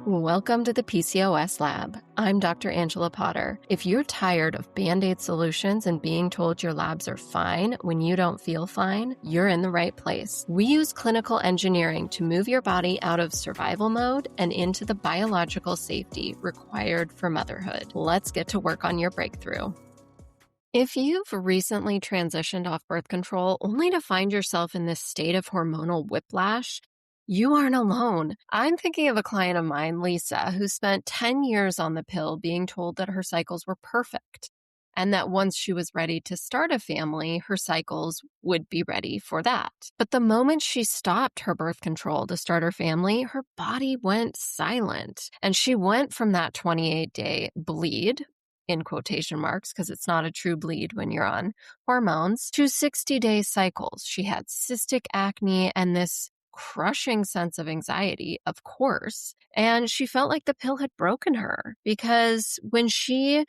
Welcome to the PCOS lab. I'm Dr. Angela Potter. If you're tired of Band-Aid solutions and being told your labs are fine when you don't feel fine, you're in the right place. We use clinical engineering to move your body out of survival mode and into the biological safety required for motherhood. Let's get to work on your breakthrough. If you've recently transitioned off birth control only to find yourself in this state of hormonal whiplash, you aren't alone. I'm thinking of a client of mine, Lisa, who spent 10 years on the pill being told that her cycles were perfect and that once she was ready to start a family, her cycles would be ready for that. But the moment she stopped her birth control to start her family, her body went silent. And she went from that 28-day bleed, in quotation marks, because it's not a true bleed when you're on hormones, to 60-day cycles. She had cystic acne and this crushing sense of anxiety, of course. And she felt like the pill had broken her because when she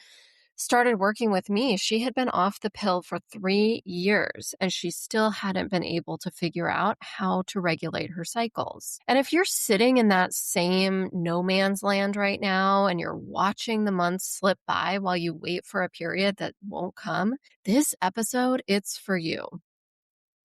started working with me, she had been off the pill for 3 years and she still hadn't been able to figure out how to regulate her cycles. And if you're sitting in that same no man's land right now and you're watching the months slip by while you wait for a period that won't come, this episode, it's for you.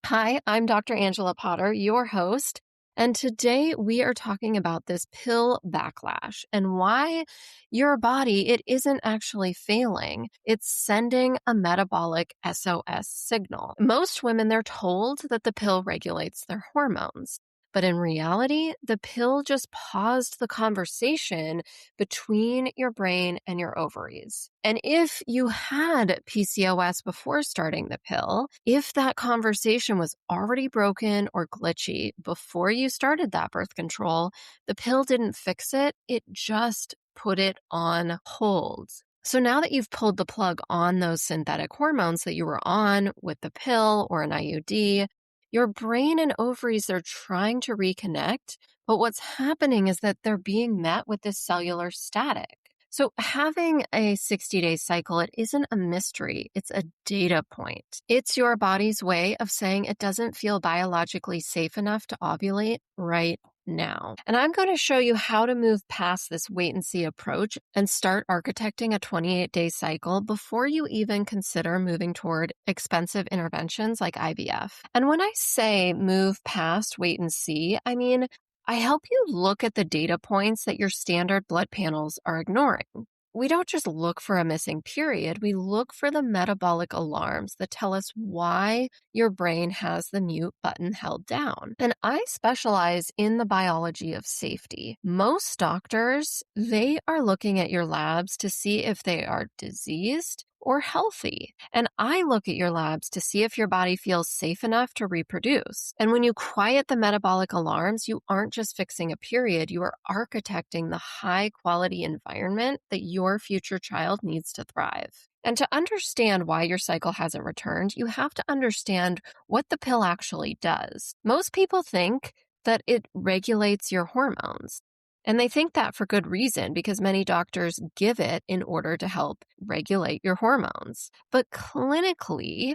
Hi, I'm Dr. Angela Potter, your host, and today we are talking about this pill backlash and why your body, it isn't actually failing. It's sending a metabolic SOS signal. Most women, they're told that the pill regulates their hormones. But in reality, the pill just paused the conversation between your brain and your ovaries. And if you had PCOS before starting the pill, if that conversation was already broken or glitchy before you started that birth control, the pill didn't fix it, it just put it on hold. So now that you've pulled the plug on those synthetic hormones that you were on with the pill or an IUD, your brain and ovaries are trying to reconnect, but what's happening is that they're being met with this cellular static. So having a 60-day cycle, it isn't a mystery. It's a data point. It's your body's way of saying it doesn't feel biologically safe enough to ovulate right now. And I'm going to show you how to move past this wait-and-see approach and start architecting a 28-day cycle before you even consider moving toward expensive interventions like IVF. And when I say move past wait-and-see, I mean I help you look at the data points that your standard blood panels are ignoring. We don't just look for a missing period, we look for the metabolic alarms that tell us why your brain has the mute button held down. And I specialize in the biology of safety. Most doctors, they are looking at your labs to see if they are diseased or healthy. And I look at your labs to see if your body feels safe enough to reproduce. And when you quiet the metabolic alarms, you aren't just fixing a period, you are architecting the high-quality environment that your future child needs to thrive. And to understand why your cycle hasn't returned, you have to understand what the pill actually does. Most people think that it regulates your hormones. And they think that for good reason because many doctors give it in order to help regulate your hormones. But clinically,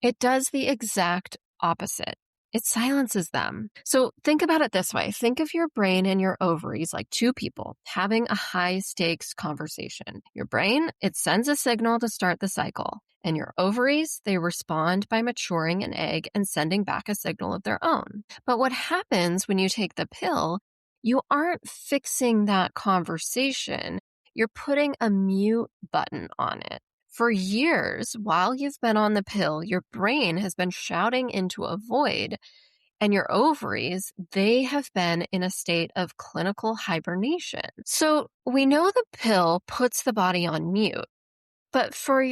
it does the exact opposite. It silences them. So think about it this way. Think of your brain and your ovaries like two people having a high-stakes conversation. Your brain, it sends a signal to start the cycle. And your ovaries, they respond by maturing an egg and sending back a signal of their own. But what happens when you take the pill, you aren't fixing that conversation. You're putting a mute button on it. For years, while you've been on the pill, your brain has been shouting into a void, and your ovaries, they have been in a state of clinical hibernation. So we know the pill puts the body on mute, but for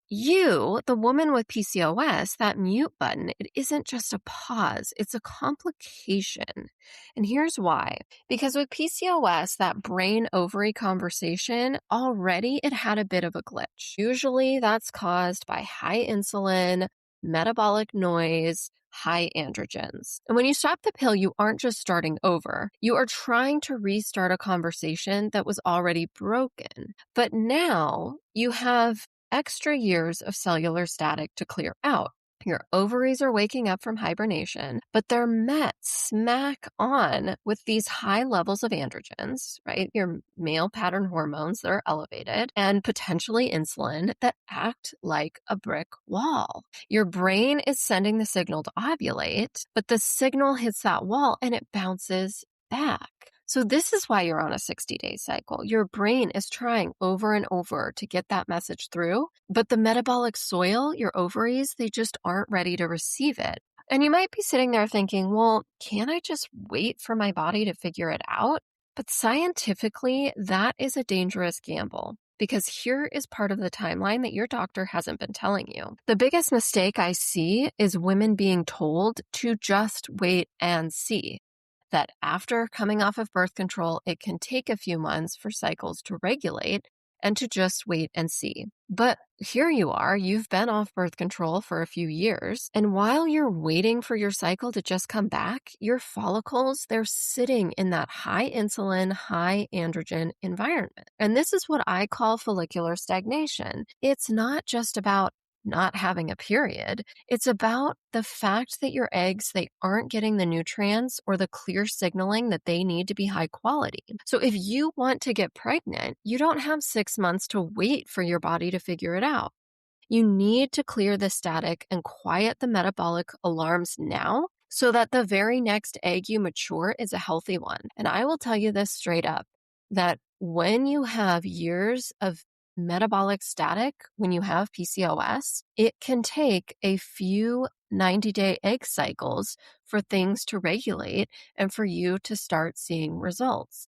you, the woman with PCOS, that mute button, it isn't just a pause, it's a complication. And here's why. Because with PCOS, that brain-ovary conversation, already it had a bit of a glitch. Usually that's caused by high insulin, metabolic noise, high androgens. And when you stop the pill, you aren't just starting over. You are trying to restart a conversation that was already broken. But now you have extra years of cellular static to clear out. Your ovaries are waking up from hibernation, but they're met smack on with these high levels of androgens, right? Your male pattern hormones that are elevated and potentially insulin that act like a brick wall. Your brain is sending the signal to ovulate, but the signal hits that wall and it bounces back. So this is why you're on a 60-day cycle. Your brain is trying over and over to get that message through, but the metabolic soil, your ovaries, they just aren't ready to receive it. And you might be sitting there thinking, well, can't I just wait for my body to figure it out? But scientifically, that is a dangerous gamble. Because here is part of the timeline that your doctor hasn't been telling you. The biggest mistake I see is women being told to just wait and see. That after coming off of birth control, it can take a few months for cycles to regulate and to just wait and see. But here you are, you've been off birth control for a few years, and while you're waiting for your cycle to just come back, your follicles, they're sitting in that high insulin, high androgen environment. And this is what I call follicular stagnation. It's not just about not having a period. It's about the fact that your eggs, they aren't getting the nutrients or the clear signaling that they need to be high quality. So if you want to get pregnant, you don't have 6 months to wait for your body to figure it out. You need to clear the static and quiet the metabolic alarms now so that the very next egg you mature is a healthy one. And I will tell you this straight up, that when you have years of metabolic static, when you have PCOS, it can take a few 90-day egg cycles for things to regulate and for you to start seeing results.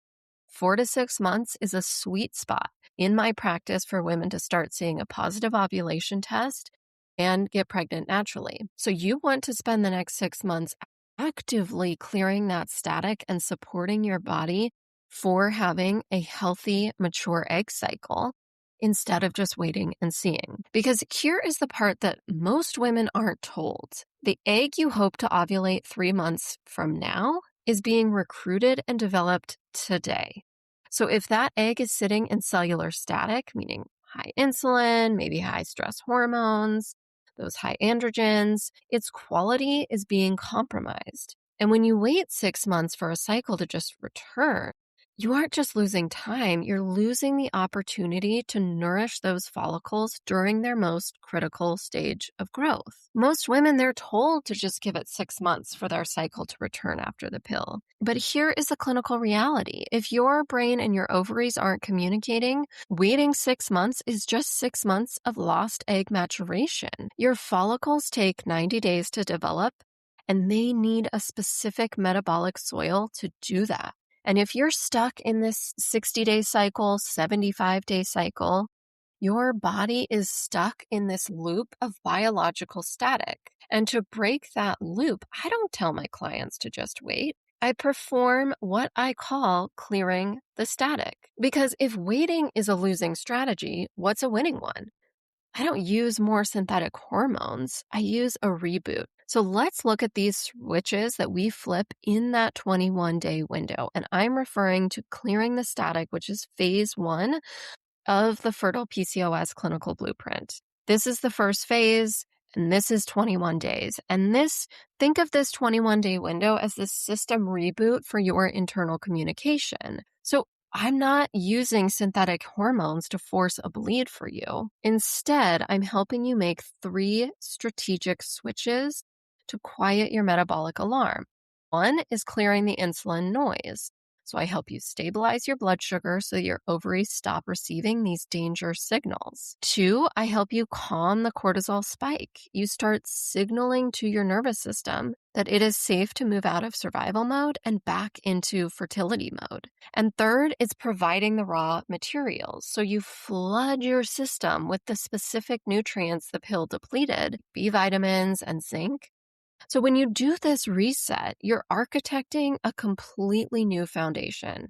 4 to 6 months is a sweet spot in my practice for women to start seeing a positive ovulation test and get pregnant naturally. So you want to spend the next 6 months actively clearing that static and supporting your body for having a healthy, mature egg cycle instead of just waiting and seeing. Because here is the part that most women aren't told. The egg you hope to ovulate 3 months from now is being recruited and developed today. So if that egg is sitting in cellular static, meaning high insulin, maybe high stress hormones, those high androgens, its quality is being compromised. And when you wait 6 months for a cycle to just return, you aren't just losing time, you're losing the opportunity to nourish those follicles during their most critical stage of growth. Most women, they're told to just give it 6 months for their cycle to return after the pill. But here is the clinical reality. If your brain and your ovaries aren't communicating, waiting 6 months is just 6 months of lost egg maturation. Your follicles take 90 days to develop, and they need a specific metabolic soil to do that. And if you're stuck in this 60-day cycle, 75-day cycle, your body is stuck in this loop of biological static. And to break that loop, I don't tell my clients to just wait. I perform what I call clearing the static. Because if waiting is a losing strategy, what's a winning one? I don't use more synthetic hormones. I use a reboot. So let's look at these switches that we flip in that 21-day window. And I'm referring to clearing the static, which is phase 1 of the Fertile PCOS clinical blueprint. This is the first phase, and this is 21 days. And think of this 21-day window as the system reboot for your internal communication. So I'm not using synthetic hormones to force a bleed for you. Instead, I'm helping you make 3 strategic switches to quiet your metabolic alarm. 1 is clearing the insulin noise. So I help you stabilize your blood sugar so your ovaries stop receiving these danger signals. 2, I help you calm the cortisol spike. You start signaling to your nervous system that it is safe to move out of survival mode and back into fertility mode. And 3rd, it's providing the raw materials. So you flood your system with the specific nutrients the pill depleted, B vitamins and zinc. So when you do this reset, you're architecting a completely new foundation.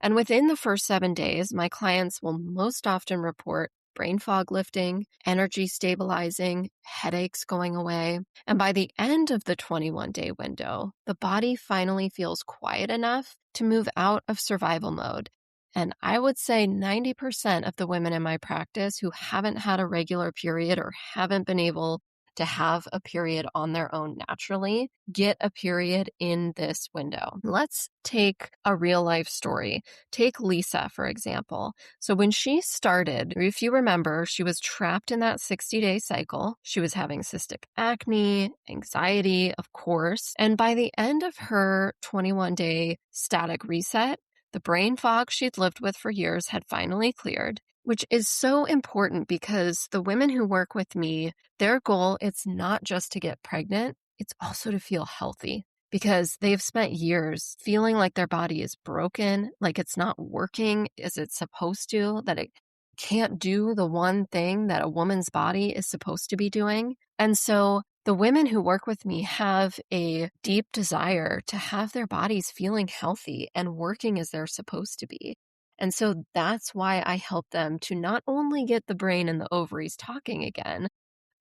And within the first 7 days, my clients will most often report brain fog lifting, energy stabilizing, headaches going away. And by the end of the 21-day window, the body finally feels quiet enough to move out of survival mode. And I would say 90% of the women in my practice who haven't had a regular period or haven't been able to have a period on their own naturally get a period in this window. Let's take a real life story. Take Lisa, for example. So when she started, if you remember, she was trapped in that 60-day cycle. She was having cystic acne, anxiety, of course. And by the end of her 21-day static reset, the brain fog she'd lived with for years had finally cleared, which is so important because the women who work with me, their goal, it's not just to get pregnant, it's also to feel healthy because they've spent years feeling like their body is broken, like it's not working as it's supposed to, that it can't do the one thing that a woman's body is supposed to be doing. And so the women who work with me have a deep desire to have their bodies feeling healthy and working as they're supposed to be. And so that's why I help them to not only get the brain and the ovaries talking again,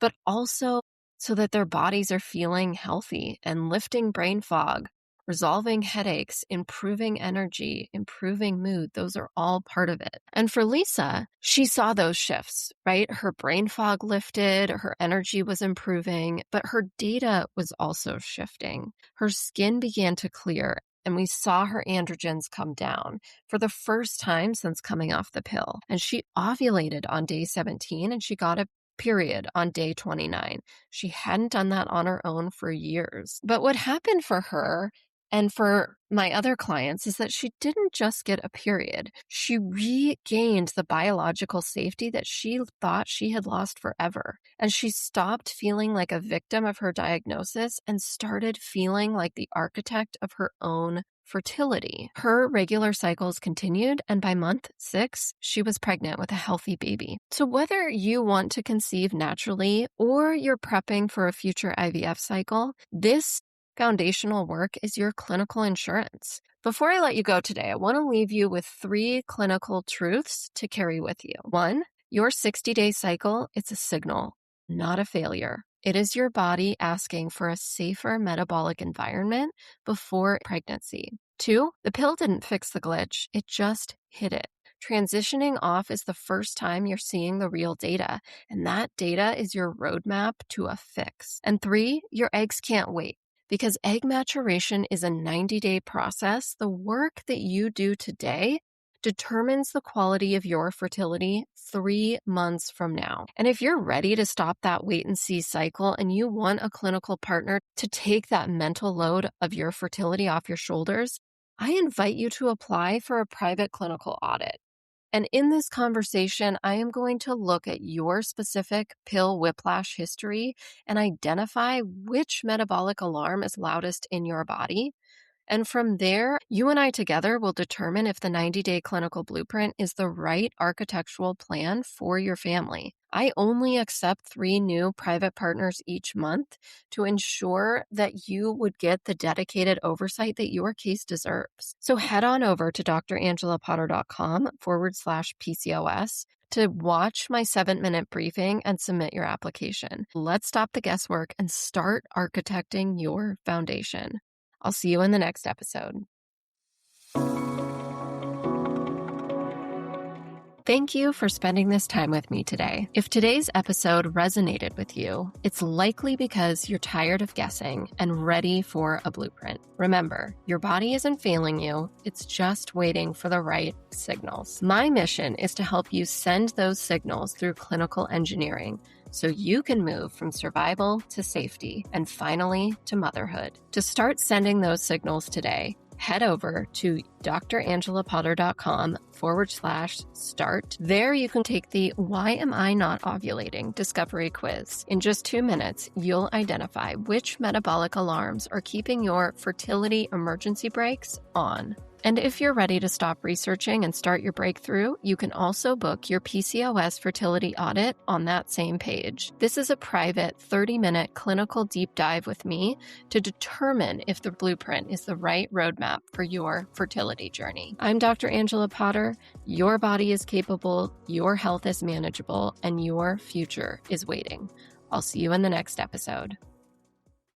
but also so that their bodies are feeling healthy and lifting brain fog, resolving headaches, improving energy, improving mood. Those are all part of it. And for Lisa, she saw those shifts, right? Her brain fog lifted, her energy was improving, but her data was also shifting. Her skin began to clear, and we saw her androgens come down for the first time since coming off the pill. And she ovulated on day 17, and she got a period on day 29. She hadn't done that on her own for years. But what happened for her and for my other clients is that she didn't just get a period. She regained the biological safety that she thought she had lost forever. And she stopped feeling like a victim of her diagnosis and started feeling like the architect of her own fertility. Her regular cycles continued, and by month 6, she was pregnant with a healthy baby. So whether you want to conceive naturally or you're prepping for a future IVF cycle, this foundational work is your clinical insurance. Before I let you go today, I want to leave you with 3 clinical truths to carry with you. 1, your 60-day cycle, it's a signal, not a failure. It is your body asking for a safer metabolic environment before pregnancy. 2, the pill didn't fix the glitch, it just hid it. Transitioning off is the first time you're seeing the real data, and that data is your roadmap to a fix. And 3, your eggs can't wait. Because egg maturation is a 90-day process, the work that you do today determines the quality of your fertility 3 months from now. And if you're ready to stop that wait and see cycle and you want a clinical partner to take that mental load of your fertility off your shoulders, I invite you to apply for a private clinical audit. And in this conversation, I am going to look at your specific pill whiplash history and identify which metabolic alarm is loudest in your body. And from there, you and I together will determine if the 90-day clinical blueprint is the right architectural plan for your family. I only accept 3 new private partners each month to ensure that you would get the dedicated oversight that your case deserves. So head on over to drangelapotter.com/PCOS to watch my 7-minute briefing and submit your application. Let's stop the guesswork and start architecting your foundation. I'll see you in the next episode. Thank you for spending this time with me today. If today's episode resonated with you, it's likely because you're tired of guessing and ready for a blueprint. Remember, your body isn't failing you, it's just waiting for the right signals. My mission is to help you send those signals through clinical engineering so you can move from survival to safety and finally to motherhood. To start sending those signals today, head over to drangelapotter.com/start. There you can take the Why Am I Not Ovulating discovery quiz. In just 2 minutes, you'll identify which metabolic alarms are keeping your fertility emergency brakes on. And if you're ready to stop researching and start your breakthrough, you can also book your PCOS fertility audit on that same page. This is a private 30-minute clinical deep dive with me to determine if the blueprint is the right roadmap for your fertility journey. I'm Dr. Angela Potter. Your body is capable, your health is manageable, and your future is waiting. I'll see you in the next episode.